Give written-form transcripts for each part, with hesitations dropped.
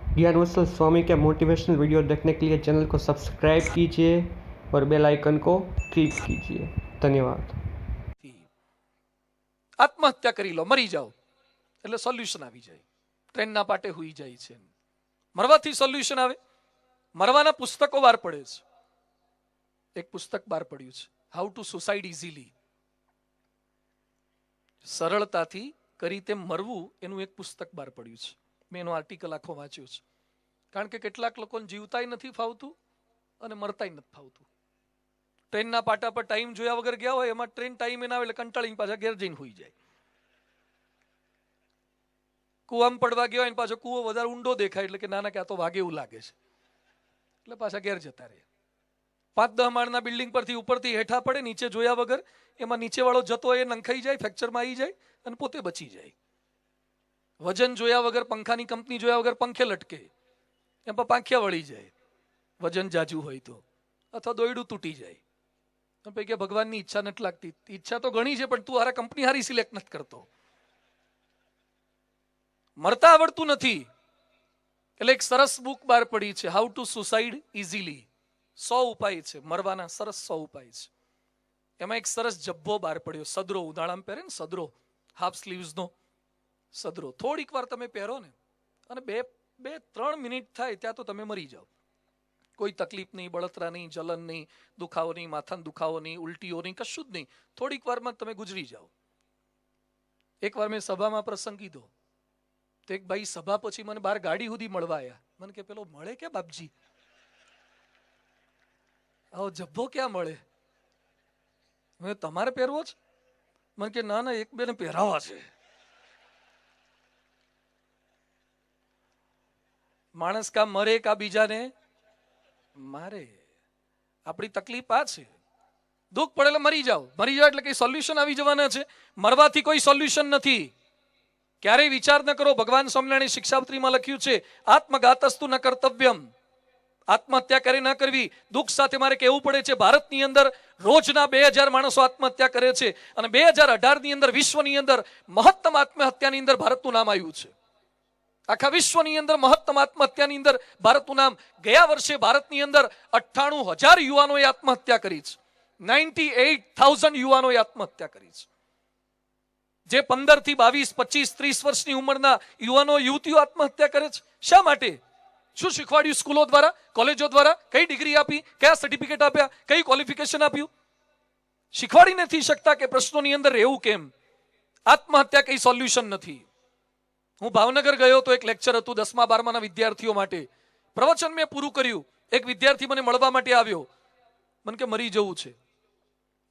ज्ञान वत्सल स्वामी के motivational video देखने के लिए चैनल को सब्सक्राइब कीजिए और बेल आइकन को क्लिक कीजिए। धन्यवाद। આત્મહત્યા કરી લો, મરી જાઓ એટલે સોલ્યુશન આવી જાય. ટ્રેનના પાટે હુઈ જાય છે. મરવાથી સોલ્યુશન આવે? મરવાના પુસ્તકો બહાર પડે છે. એક પુસ્તક બહાર પડ્યું છે, હાઉ ટુ સુસાઇડ ઇઝીલી. સરળતાથી કરી તેમ મરવું એનું એક પુસ્તક બહાર પડ્યું છે. મેં એનો આર્ટિકલ આખો વાંચ્યો છે. કારણ કે કેટલાક લોકોને જીવતાય નથી ફાવતું અને મરતાય નથી ફાવતું. ટ્રેનના પાટા પર ટાઈમ જોયા વગર ગયા હોય, એમાં ટ્રેન ટાઈમે ના આવે એટલે કંટાળીને પાછા ઘેર જઈને હોઈ જાય. કૂવામાં પડવા ગયા હોય ને પાછો કૂવો વધારે ઊંડો દેખાય એટલે કે નાના કે આ તો વાગે એવું લાગે છે એટલે પાછા ઘેર જતા રહે. 5-10 માળના બિલ્ડિંગ પરથી ઉપરથી હેઠા પડે, નીચે જોયા વગર, એમાં નીચે વાળો જતો હોય એ નંખાઈ જાય, ફ્રેક્ચરમાં આવી જાય અને પોતે બચી જાય. વજન જોયા વગર, પંખાની કંપની જોયા વગર પંખે લટકે, એમાં પાંખિયા વળી જાય વજન જાજુ હોય તો, અથવા દોયડું તૂટી જાય. કે ભગવાનની ઈચ્છા નથી લાગતી. ઈચ્છા તો ઘણી છે પણ તું હારા કંપની હારી સિલેક્ટ નથી કરતો. મરતા આવડતું નથી એટલે એક સરસ બુક બહાર પડી છે, હાઉ ટુ સુસાઇડ ઇઝીલી. 100 ઉપાય છે મરવાના, સરસ 100 ઉપાય છે. એમાં એક સરસ જબ્બો બહાર પડ્યો, સદરો. ઉનાળામાં પહેરે ને સદરો, હાફ સ્લીવ્સનો સદરો. થોડીક વાર તમે પહેરો ને અને 2-3 મિનિટ થાય ત્યાં તો તમે મરી જાઓ. કોઈ તકલીફ નહીં, બળતરા નહીં, જલન નહીં, દુખાવો નહીં, માથાનો દુખાવો નહીં, ઉલટીઓ નહીં, કશું જ નહીં. થોડીક વારમાં તમે ગુજરી જાઓ. એકવાર મેં સભામાં પ્રસંગ કીધો તો એક ભાઈ સભા પછી મને બહાર ગાડી સુધી મળવા આવ્યા. મને કે પેલો મળે કે બાપજી, આવો જબ્બો ક્યાં મળે? મેં તમારે પહેરવો છે? મને કે ના એક બેને પહેરાવા છે. માણસ કા મરે કા બીજાને મારે. આપણી તકલીફ આ છે. દુઃખ પડે એટલે મરી જાઓ. મરી જાઓ એટલે કઈ સોલ્યુશન આવી જવાના છે? મરવાથી કોઈ સોલ્યુશન નથી. ક્યારેય વિચાર ન કરો. ભગવાન સ્વામિનારાયણ શિક્ષાપત્રીમાં લખ્યું છે, આત્મઘાતસ્તુ ન કર્તવ્યમ. આત્મહત્યા કરે ન કરવી. દુઃખ સાથે મારે કહેવું પડે છે, ભારતની અંદર રોજના 2000 માણસો આત્મહત્યા કરે છે અને 2018 ની અંદર વિશ્વની અંદર મહત્તમ આત્મહત્યાની અંદર ભારતનું નામ આવ્યું છે. આખા વિશ્વની અંદર મહત્તમ આત્મહત્યાની અંદર ભારતનું નામ. ગયા વર્ષે ભારતની અંદર 98,000 યુવાનોએ આત્મહત્યા કરી છે. 98,000 યુવાનોએ આત્મહત્યા કરી છે. જે 15 થી 22, 25, 30 વર્ષની ઉંમરના યુવાનો યુવતીઓ આત્મહત્યા કરે છે. શા માટે? શું શીખવાડ્યું સ્કૂલો દ્વારા, કોલેજો દ્વારા? કઈ ડિગ્રી આપી? કયા સર્ટિફિકેટ આપ્યા? કઈ ક્વોલિફિકેશન આપ્યું? શીખવાડી નથી શકતા કે પ્રશ્નોની અંદર રહેવું કેમ. આત્મહત્યા કઈ સોલ્યુશન નથી. હું ભાવનગર ગયો તો એક લેક્ચર હતું 10મા 12માના વિદ્યાર્થીઓ માટે. પ્રવચન મેં પૂરું કર્યું. એક વિદ્યાર્થી મને મળવા માટે આવ્યો. મને કે મરી જવું છે.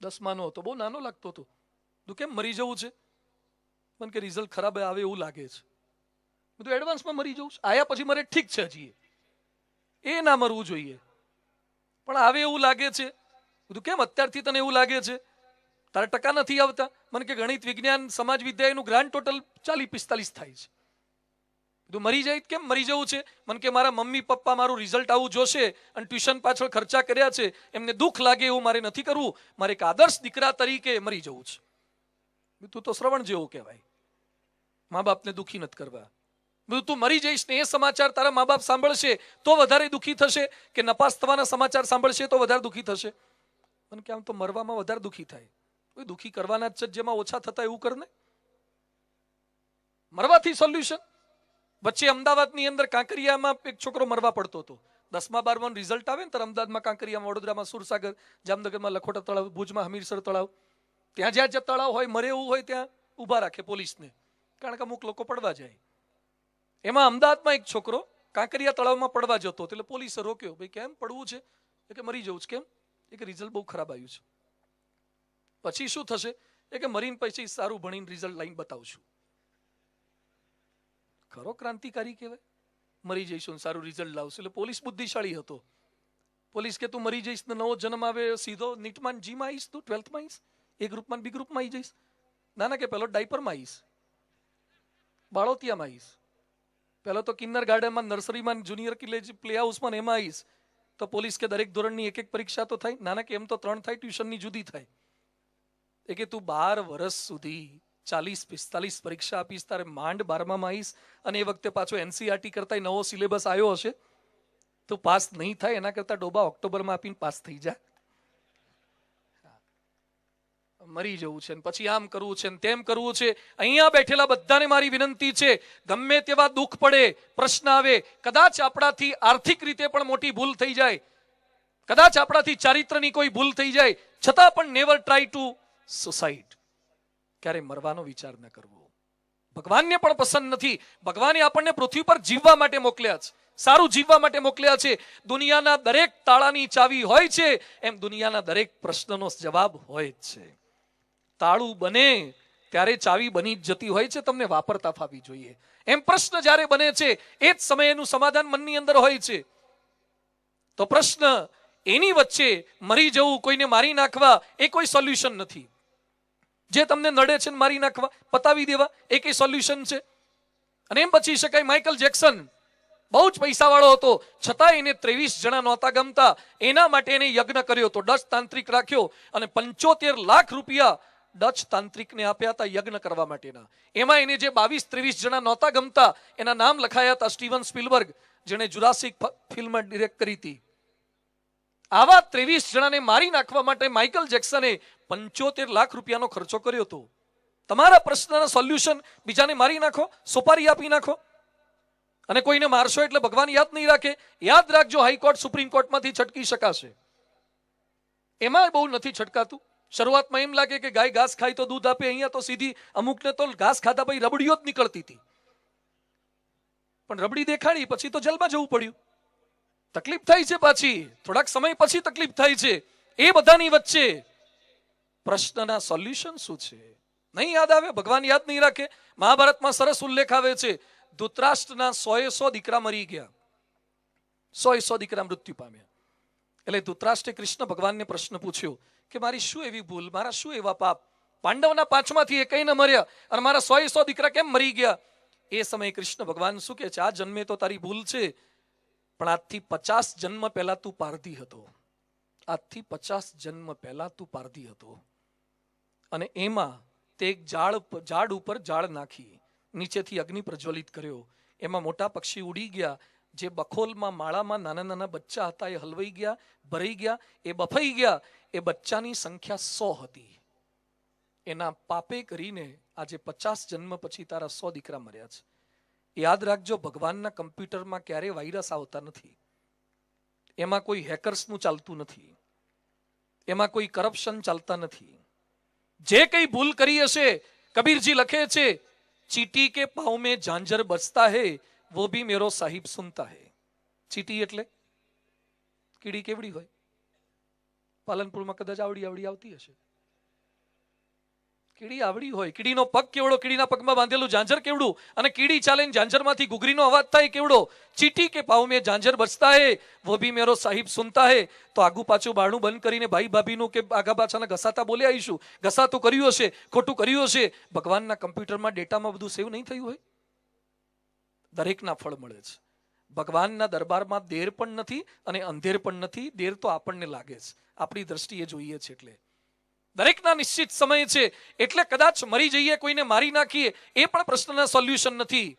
10માનો હતો, બહુ નાનો લાગતો હતો. તું કેમ મરી જવું છે? મને કે રિઝલ્ટ ખરાબ આવે એવું લાગે છે. બધું એડવાન્સમાં મરી જવું છે. આયા પછી મરે ઠીક છે, હજી એ ના મરવું જોઈએ, પણ આવે એવું લાગે છે. બધું કેમ અત્યારથી તને એવું લાગે છે? તારા ટકા નથી આવતા? મને કે ગણિત, વિજ્ઞાન, સમાજ વિદ્યા એનું ગ્રાન્ડ ટોટલ 40-45 થાય છે. બધું મરી જાય કેમ મરી જવું છે? મને કે મારા મમ્મી પપ્પા મારું રિઝલ્ટ આવું જોશે અને ટ્યુશન પાછળ ખર્ચા કર્યા છે, એમને દુઃખ લાગે એવું મારે નથી કરવું. મારે એક આદર્શ દીકરા તરીકે મરી જવું છે. તું તો શ્રવણ જેવું કહેવાય. મા બાપને દુઃખી નથી કરવા. બધું તું મરી જઈશ ને એ સમાચાર તારા મા બાપ સાંભળશે તો વધારે દુઃખી થશે કે નપાસ થવાના સમાચાર સાંભળશે તો વધારે દુઃખી થશે? મને કે આમ તો મરવામાં વધારે દુઃખી થાય. દુઃખી કરવાના જ છે, જેમાં ઓછા થતા એવું કરને. મરવાથી સોલ્યુશન? વચ્ચે અમદાવાદની અંદર કાંકરિયામાં એક છોકરો મરવા પડતો હતો. 10મા 12માનું રિઝલ્ટ આવે ને ત્યારે અમદાવાદમાં, કાંકરિયામાં, વડોદરામાં સુરસાગર, જામનગરમાં લખોટા તળાવ, ભુજમાં હમીરસર તળાવ, ત્યાં જ્યાં તળાવ હોય મરે એવું હોય ત્યાં ઊભા રાખે પોલીસને, કારણ કે અમુક લોકો પડવા જાય. એમાં અમદાવાદમાં એક છોકરો કાંકરિયા તળાવમાં પડવા જતો એટલે પોલીસે રોક્યો. ભાઈ કેમ પડવું છે? કે મરી જવું છે. કેમ? કે રિઝલ્ટ બહુ ખરાબ આવ્યું છે. પછી શું થશે? કે મરીને પછી સારું ભણીને રિઝલ્ટ લાઈન બતાવશું. ખરો ક્રાંતિકારી કહેવાય. મરી જઈશું સારું રિઝલ્ટ લાવશું. એટલે પોલીસ બુદ્ધિશાળી હતો. પોલીસ કે તું મરી જઈશ ને નવો જન્મ આવે સીધો નીટમાં જીમાં આવીશ, તું 12થમાં આવીશ, એ ગ્રુપમાં બી ગ્રુપમાં આવી જઈશ. ના કે પેલો ડાયપરમાં આવીશ, બાળોતિયામાં આવીશ, પેલો તો કિન્નર ગાર્ડનમાં, નર્સરીમાં, જુનિયર પ્લે હાઉસમાં એમાં આવીશ. તો પોલીસ કે દરેક ધોરણની એક પરીક્ષા તો થાય. નાના કે એમ તો 3 થાય, ટ્યુશનની જુદી થાય. કે તું 12 વર્ષ સુધી 40-45 પરીક્ષા આપીશ તારે માંડ 12માં આવીશ અને એ વખતે પાછો એનસીઆરટી કરતા નવો સિલેબસ આવ્યો હશે તો પાસ નહીં થાય. એના કરતા ડોબા ઓક્ટોબરમાં આપીને પાસ થઈ જા. મરી જવું છે પછી આમ કરવું છે ને તેમ કરવું છે. અહીંયા બેઠેલા બધાને મારી વિનંતી છે, ગમે તેવા દુઃખ પડે, પ્રશ્ન આવે, કદાચ આપણાથી આર્થિક રીતે પણ મોટી ભૂલ થઈ જાય, કદાચ આપણાથી ચારિત્રની કોઈ ભૂલ થઈ જાય, છતાં પણ નેવર ટ્રાય ટુ સુસાઇડ. ક્યારે મરવાનો વિચાર ન કરવો. ભગવાનને પણ પસંદ નથી. ભગવાને આપણને પૃથ્વી પર જીવવા માટે મોકલ્યા છે, સારું જીવવા માટે મોકલ્યા છે. દુનિયાના દરેક તાળાની ચાવી હોય છે એમ દુનિયાના દરેક પ્રશ્નનો જવાબ હોય જ છે. તાળું બને ત્યારે ચાવી બની જ જતી હોય છે, તમને વાપરતા ફાવી જોઈએ. એમ પ્રશ્ન જ્યારે બને છે એ જ સમયે એનું સમાધાન મનની અંદર હોય છે. તો પ્રશ્ન એની વચ્ચે મરી જવું, કોઈને મારી નાખવા એ કોઈ સોલ્યુશન નથી. જે તમને નડે છે મારી નાખવા, પતાવી દેવા એ કઈ સોલ્યુશન છે? અને એમ બચી શકાય. માઇકલ જેક્સન બહુ જ પૈસાવાળો હતો, છતાં એને 23 જણા નહોતા ગમતા. એના માટે એને યજ્ઞ કર્યો હતો, ડચ તાંત્રિક રાખ્યો અને 75 લાખ રૂપિયા ડચ તાંત્રિકને આપ્યા હતા યજ્ઞ કરવા માટેના. એમાં એને જે 22-23 જણા નહોતા ગમતા એના નામ લખાયા હતા. સ્ટીવન સ્પિલબર્ગ, જેણે જુરાસિક ફિલ્મ ડિરેક્ટ કરી હતી. આવા 23 જણાને મારી નાખવા માટે માઇકલ જેક્સને 75 લાખ રૂપિયાનો ખર્ચો કર્યો હતો. તમારા પ્રશ્નના સોલ્યુશન બીજાને મારી નાખો, સોપારી આપી નાખો અને કોઈને મારશો એટલે ભગવાન યાદ નહીં રાખે. યાદ રાખજો, હાઈકોર્ટ સુપ્રીમ કોર્ટમાંથી છટકી શકાશે. એમાં બહુ નથી છટકાતું. શરૂઆતમાં એમ લાગે કે ગાય ઘાસ ખાય તો દૂધ આપે. અહીંયા તો સીધી અમુકને તો ઘાસ ખાધા પછી રબડીઓ જ નીકળતી હતી, પણ રબડી દેખાડી પછી તો જેલમાં જવું પડ્યું. તકલીફ થાય છે, પાછી થોડાક સમય પછી તકલીફ થાય છે. એ બધાની વચ્ચે પ્રશ્નના સોલ્યુશન શું છે નહીં યાદ આવે, ભગવાન યાદ નહીં રાખે. મહાભારતમાં સરસ ઉલ્લેખ આવે છે, ધૃતરાષ્ટ્રના 100 દીકરા મરી ગયા, 100 દીકરા મૃત્યુ પામ્યા. એટલે ધૃતરાષ્ટ્રે કૃષ્ણ ભગવાનને પ્રશ્ન પૂછ્યો કે મારી શું એવી ભૂલ, મારા શું એવા પાપ, પાંડવના 5માંથી એકઈ ન મર્યા અને મારા 100 દીકરા કેમ મરી ગયા? એ સમયે કૃષ્ણ ભગવાન શું કહે છે, આ જન્મે તો તારી ભૂલ છે, પણ આજથી 50 જન્મ પહેલા તું પારધી હતો. આજથી 50 જન્મ પહેલા તું પારધી હતો અને એમાં તે એક ઝાડ ઉપર ઝાડ નાખી, નીચેથી અગ્નિ પ્રજ્વલિત કર્યો. એમાં મોટા પક્ષી ઉડી ગયા. જે બખોલમાં માળામાં નાના નાના બચ્ચા હતા એ હલવાઈ ગયા, ભરાઈ ગયા, એ બફાઈ ગયા. એ બચ્ચાની સંખ્યા 100 હતી. એના પાપે કરીને આજે 50 જન્મ પછી તારા 100 દીકરા મર્યા છે. યાદ રાખજો, ભગવાનના કમ્પ્યુટરમાં ક્યારેય વાયરસ આવતા નથી. એમાં કોઈ હેકર્સનું ચાલતું નથી, એમાં કોઈ કરપ્શન ચાલતા નથી. જે કઈ ભૂલ કરી હશે, કબીરજી લખે છે, ચીટી કે પાવ મેં ઝાંઝર બજતા હે वो भी मेरो साहिब सुनता है. ચીટી એટલે કીડી કેવડી હોય? પાલનપુરમાં કદાચ આવડી આવતી હશે. કીડી આવડી હોય, કીડીનો પગ કેવડો, કીડીના પગમાં બાંધેલું ઝાંઝર કેવડું, અને કીડી ચાલે ઝાંઝરમાંથી ઘૂઘરીનો અવાજ થાય કેવડો. ચીટી કે પાવ મેં ઝાંઝર બજતા હે વો ભી મેરો સાહિબ સુનતા હે. તો આગુ પાછું બારણું બંધ કરીને ભાઈ ભાભીનું કે આગા પાછાના ઘસાતા બોલે આવીશું. ઘસાતું કર્યું હશે, ખોટું કર્યું હશે. ભગવાનના કમ્પ્યુટરમાં ડેટામાં બધું સેવ નહીં થયું હોય. દરેકના ફળ મળે છે. ભગવાનના દરબારમાં દેર પણ નથી અને અંધેર પણ નથી. દેર તો આપણને લાગે છે, આપણી દ્રષ્ટિએ જોઈએ છે. એટલે દરેકના નિશ્ચિત સમય છે. એટલે કદાચ મરી જઈએ, કોઈને મારી નાખીએ, એ પણ પ્રશ્નના સોલ્યુશન નથી.